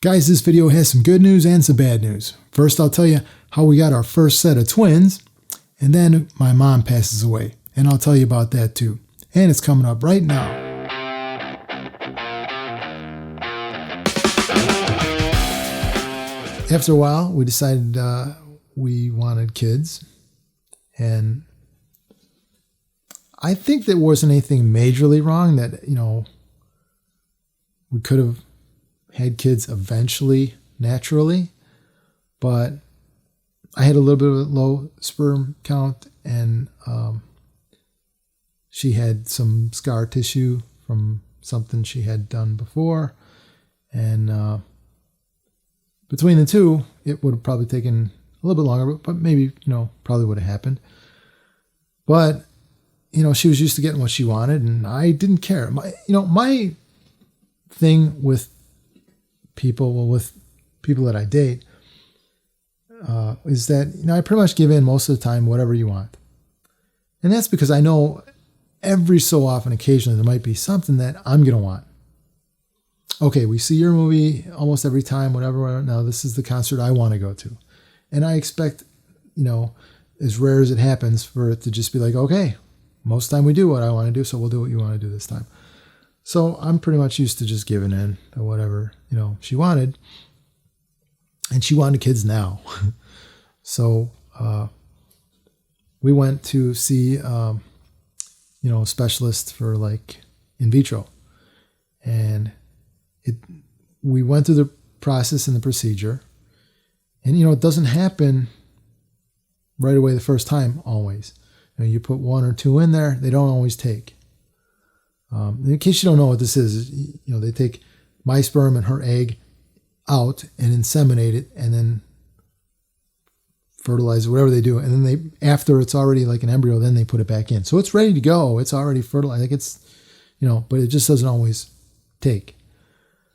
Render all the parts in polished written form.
Guys, this video has some good news and some bad news. First, I'll tell you how we got our first set of twins, and then my mom passes away, and I'll tell you about that too. And it's coming up right now. After a while, we decided we wanted kids, and I think there wasn't anything majorly wrong that, we could have had kids eventually, naturally, but I had a little bit of a low sperm count, and she had some scar tissue from something she had done before, and between the two, it would have probably taken a little bit longer, but maybe, probably would have happened. But, she was used to getting what she wanted, and I didn't care. My thing with people that I date, is that, I pretty much give in most of the time, whatever you want. And that's because I know every so often, occasionally, there might be something that I'm going to want. Okay, we see your movie almost every time, whatever. Now this is the concert I want to go to. And I expect, as rare as it happens, for it to just be like, okay, most time we do what I want to do, so we'll do what you want to do this time. So I'm pretty much used to just giving in to whatever, she wanted. And she wanted kids now. So we went to see, a specialist for like In Vitro. And we went through the process and the procedure. And, it doesn't happen right away the first time always. You put one or two in there, they don't always take. In case you don't know what this is, they take my sperm and her egg out and inseminate it and then fertilize it, whatever they do. And then after it's already like an embryo, then they put it back in. So it's ready to go. It's already fertilized. Like it's, but it just doesn't always take.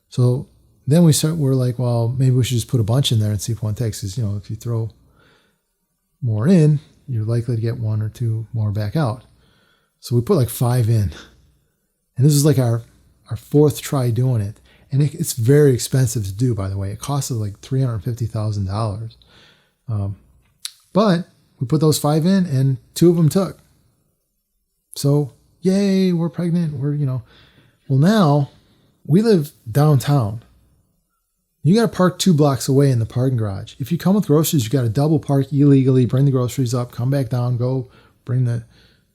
So then we're like, well, maybe we should just put a bunch in there and see if one takes. Because, if you throw more in, you're likely to get one or two more back out. So we put like 5 in. And this is like our fourth try doing it. And it's very expensive to do, by the way. It costs us like $350,000. But we put those 5 in and 2 of them took. So, yay, we're pregnant. Well, now we live downtown. You got to park 2 blocks away in the parking garage. If you come with groceries, you got to double park illegally, bring the groceries up, come back down, go bring the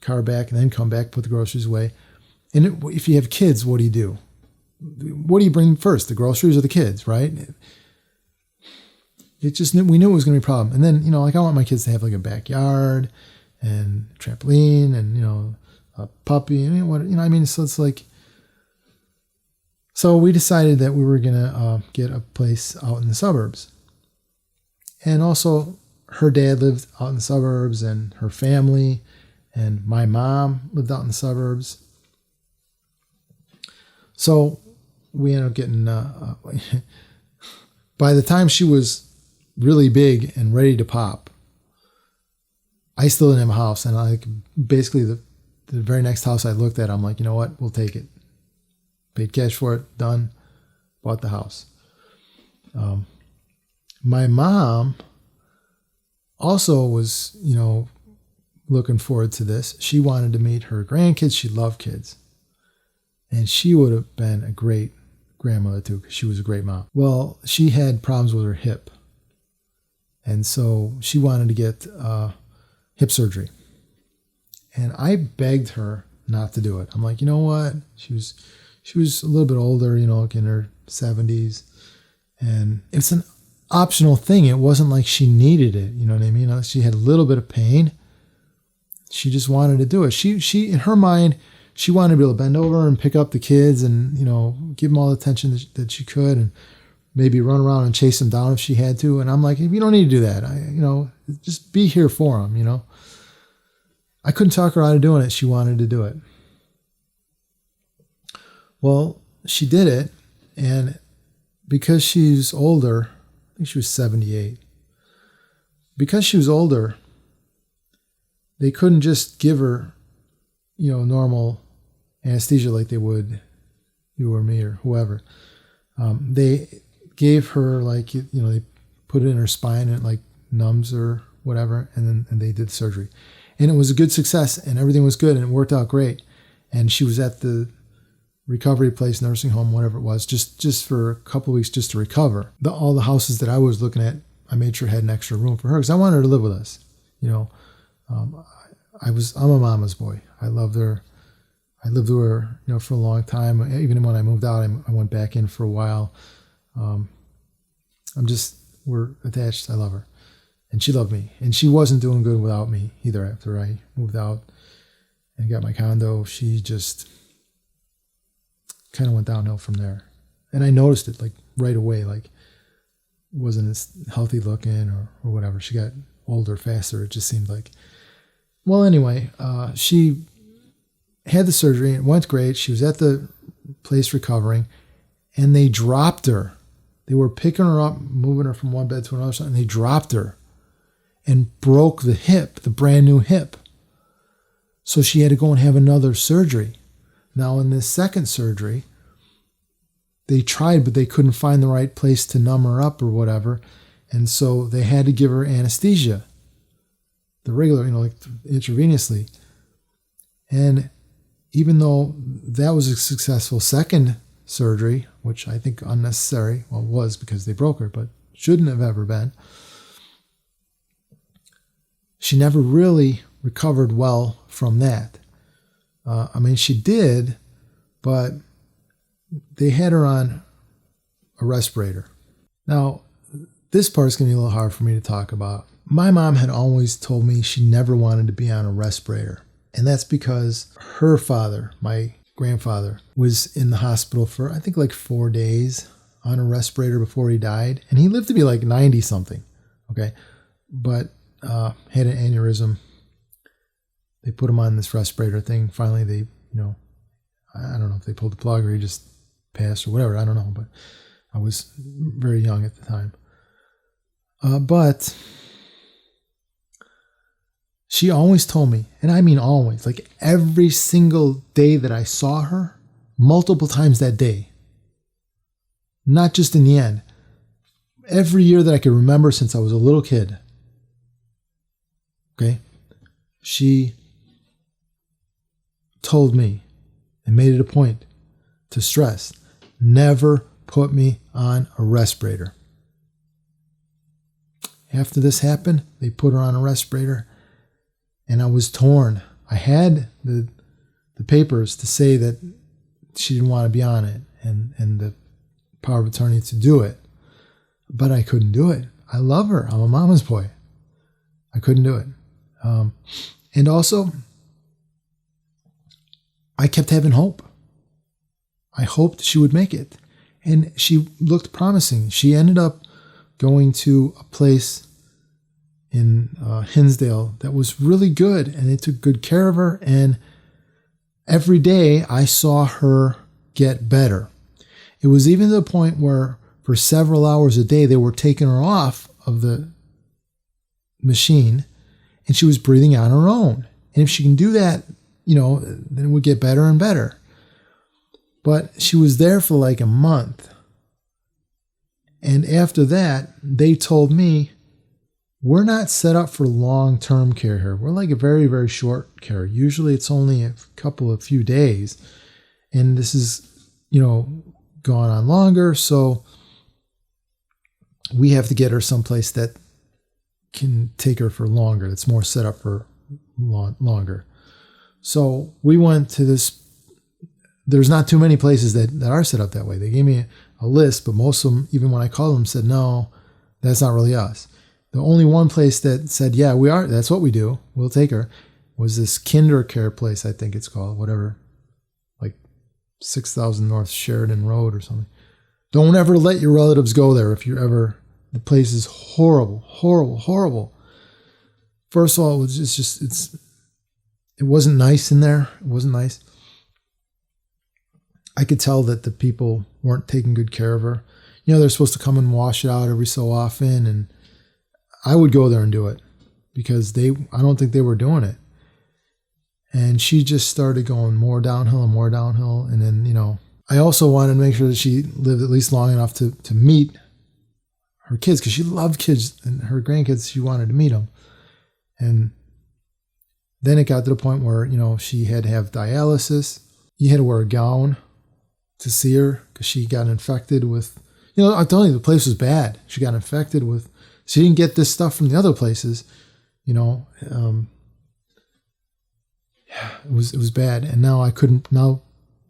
car back, and then come back, put the groceries away. And if you have kids, what do you do? What do you bring first, the groceries or the kids, right? We knew it was going to be a problem. And then, I want my kids to have like a backyard and a trampoline and, a puppy and so it's like, so we decided that we were going to get a place out in the suburbs. And also her dad lived out in the suburbs and her family and my mom lived out in the suburbs. So we ended up getting, by the time she was really big and ready to pop, I still didn't have a house. And basically the very next house I looked at, I'm like, you know what, we'll take it. Paid cash for it, done, bought the house. My mom also was, looking forward to this. She wanted to meet her grandkids. She loved kids. And she would have been a great grandmother too, because she was a great mom. Well, she had problems with her hip. And so she wanted to get hip surgery. And I begged her not to do it. I'm like, you know what? She was a little bit older, like in her 70s. And it's an optional thing. It wasn't like she needed it. You know what I mean? She had a little bit of pain. She just wanted to do it. She in her mind, she wanted to be able to bend over and pick up the kids and, give them all the attention that she could and maybe run around and chase them down if she had to. And I'm like, you don't need to do that. Just be here for them, I couldn't talk her out of doing it. She wanted to do it. Well, she did it. And because she's older, I think she was 78. Because she was older, they couldn't just give her, normal anesthesia like they would you or me or whoever. They gave her like, they put it in her spine and it like numbs or whatever. And they did the surgery. And it was a good success and everything was good and it worked out great. And she was at the recovery place, nursing home, whatever it was, just for a couple of weeks just to recover. All the houses that I was looking at, I made sure had an extra room for her because I wanted her to live with us. I'm a mama's boy. I loved her. I lived with her, for a long time. Even when I moved out, I went back in for a while. We're attached. I love her. And she loved me. And she wasn't doing good without me either after I moved out and got my condo. She just kind of went downhill from there. And I noticed it like right away, like wasn't as healthy looking or whatever. She got older faster. It just seemed like, well, anyway, she had the surgery. It went great. She was at the place recovering and they dropped her. They were picking her up, moving her from one bed to another, and they dropped her and broke the hip, the brand new hip. So she had to go and have another surgery. Now in this second surgery, they tried, but they couldn't find the right place to numb her up or whatever. And so they had to give her anesthesia, the regular, like intravenously. And even though that was a successful second surgery, which I think unnecessary, well, it was because they broke her, but shouldn't have ever been, she never really recovered well from that. She did, but they had her on a respirator. Now, this part's going to be a little hard for me to talk about. My mom had always told me she never wanted to be on a respirator. And that's because her father, my grandfather, was in the hospital for, I think, like 4 days on a respirator before he died. And he lived to be like 90 something. Okay. But had an aneurysm. They put him on this respirator thing. Finally, they, I don't know if they pulled the plug or he just passed or whatever. I don't know. But I was very young at the time. But she always told me, and I mean always, like every single day that I saw her, multiple times that day, not just in the end, every year that I could remember since I was a little kid, okay, she told me and made it a point to stress, never put me on a respirator. After this happened, they put her on a respirator. And I was torn. I had the papers to say that she didn't want to be on it and the power of attorney to do it. But I couldn't do it. I love her. I'm a mama's boy. I couldn't do it. And also, I kept having hope. I hoped she would make it. And she looked promising. She ended up going to a place in Hinsdale that was really good, and they took good care of her, and every day I saw her get better. It was even to the point where for several hours a day they were taking her off of the machine and she was breathing on her own. And if she can do that, then it would get better and better. But she was there for like a month. And after that, they told me, we're not set up for long-term care here. We're like a very, very short care. Usually it's only a few days. And this is, gone on longer. So we have to get her someplace that can take her for longer. That's more set up for longer. So we went to this. There's not too many places that are set up that way. They gave me a list, but most of them, even when I called them, said, no, that's not really us. The only one place that said, yeah, we are, that's what we do, we'll take her, was this Kinder Care place, I think it's called, whatever, like 6000 North Sheridan Road or something. Don't ever let your relatives go there if you're ever, the place is horrible, horrible, horrible. First of all, it wasn't nice in there. It wasn't nice. I could tell that the people weren't taking good care of her. They're supposed to come and wash it out every so often, and I would go there and do it because I don't think they were doing it. And she just started going more downhill and more downhill. And then, I also wanted to make sure that she lived at least long enough to meet her kids, because she loved kids and her grandkids. She wanted to meet them. And then it got to the point where, you know, she had to have dialysis. You had to wear a gown to see her because she got infected with, you know, I'm telling you, the place was bad. She got infected with, she didn't get this stuff from the other places, you know. It was bad. And now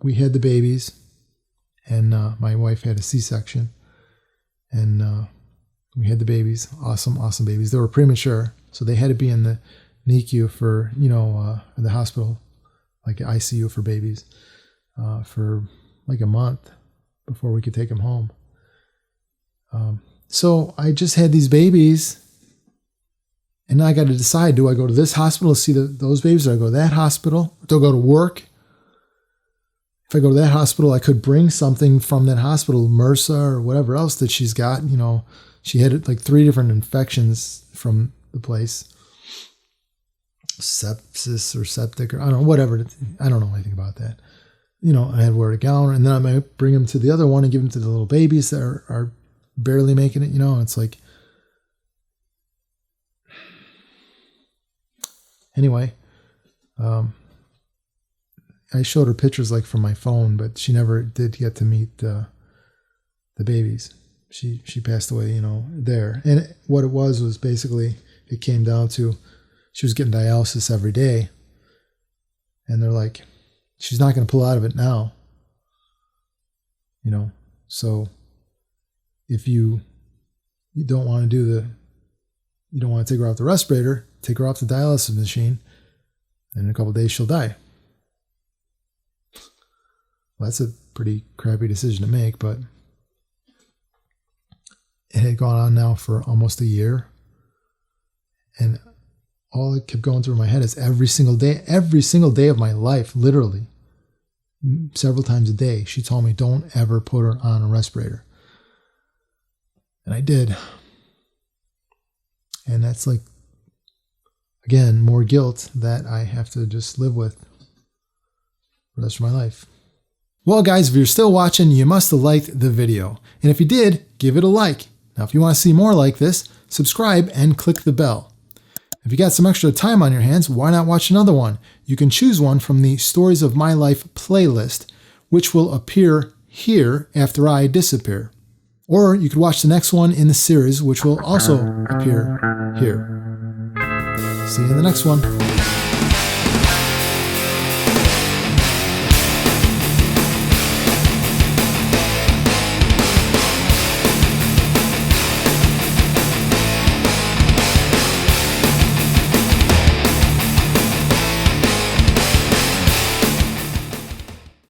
we had the babies, and my wife had a C-section, and we had the babies. Awesome babies. They were premature, so they had to be in the NICU for, you know, the hospital, like ICU for babies, for like a month before we could take them home. So I just had these babies, and now I got to decide, do I go to this hospital to see those babies, or do I go to that hospital? Do I go to work? If I go to that hospital, I could bring something from that hospital, MRSA or whatever else that she's got. You know, she had like 3 different infections from the place. Sepsis or septic, or I don't know, whatever. I don't know anything about that. You know, I had to wear a gown, and then I might bring them to the other one and give them to the little babies that are barely making it. You know, it's like, anyway, I showed her pictures like from my phone, but she never did get to meet the babies. She passed away, you know, there. And what it was basically, it came down to, she was getting dialysis every day, and they're like, she's not going to pull out of it now, you know. So if you don't want to you don't want to take her off the respirator, take her off the dialysis machine, and in a couple of days she'll die. Well, that's a pretty crappy decision to make, but it had gone on now for almost a year, and all that kept going through my head is every single day of my life, literally, several times a day, she told me, don't ever put her on a respirator. And I did. And that's like, again, more guilt that I have to just live with for the rest of my life. Well, guys, if you're still watching, you must have liked the video. And if you did, give it a like. Now, if you want to see more like this, subscribe and click the bell. If you got some extra time on your hands, why not watch another one? You can choose one from the Stories of My Life playlist, which will appear here after I disappear. Or you could watch the next one in the series, which will also appear here. See you in the next one.